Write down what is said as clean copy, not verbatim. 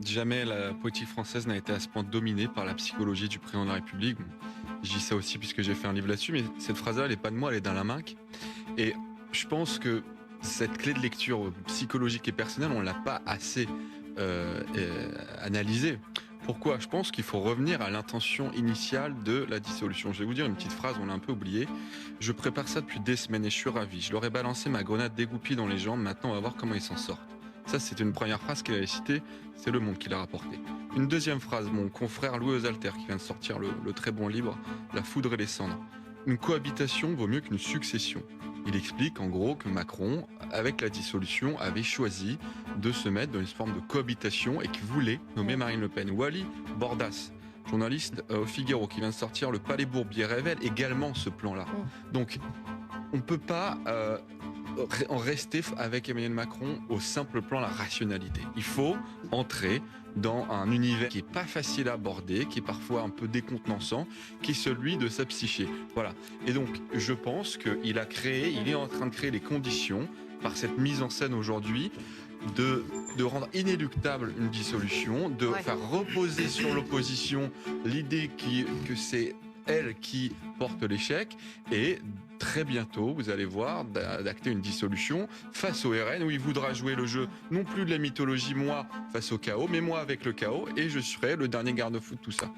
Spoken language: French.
jamais la politique française n'a été à ce point dominée par la psychologie du président de la République. Bon, je dis ça aussi puisque j'ai fait un livre là-dessus, mais cette phrase-là, elle n'est pas de moi, elle est d'Alain Minc. Et je pense que cette clé de lecture psychologique et personnelle, on ne l'a pas assez analysée. Pourquoi? Je pense qu'il faut revenir à l'intention initiale de la dissolution. Je vais vous dire une petite phrase, on l'a un peu oubliée. Je prépare ça depuis des semaines et je suis ravi. Je leur ai balancé ma grenade dégoupille dans les jambes, maintenant on va voir comment ils s'en sortent. Ça, c'est une première phrase qu'il avait citée, c'est Le Monde qui l'a rapporté. Une deuxième phrase, mon confrère Louis Osalter, qui vient de sortir le très bon livre La foudre et les cendres. Une cohabitation vaut mieux qu'une succession. Il explique en gros que Macron, avec la dissolution, avait choisi de se mettre dans une forme de cohabitation et qu'il voulait nommer Marine Le Pen. Wally Bordas, journaliste au Figaro, qui vient de sortir Le Palais Bourbier, révèle également ce plan-là. Donc, on ne peut pas en rester avec Emmanuel Macron au simple plan la rationalité. Il faut entrer dans un univers qui n'est pas facile à aborder, qui est parfois un peu décontenançant, qui est celui de sa psyché. Voilà. Et donc, je pense qu'il est en train de créer les conditions, par cette mise en scène aujourd'hui, de rendre inéluctable une dissolution, de faire reposer sur l'opposition l'idée que c'est elle qui porte l'échec, et très bientôt, vous allez voir, d'acter une dissolution face au RN, où il voudra jouer le jeu, non plus de la mythologie, moi face au chaos, mais moi avec le chaos, et je serai le dernier garde-fou de tout ça.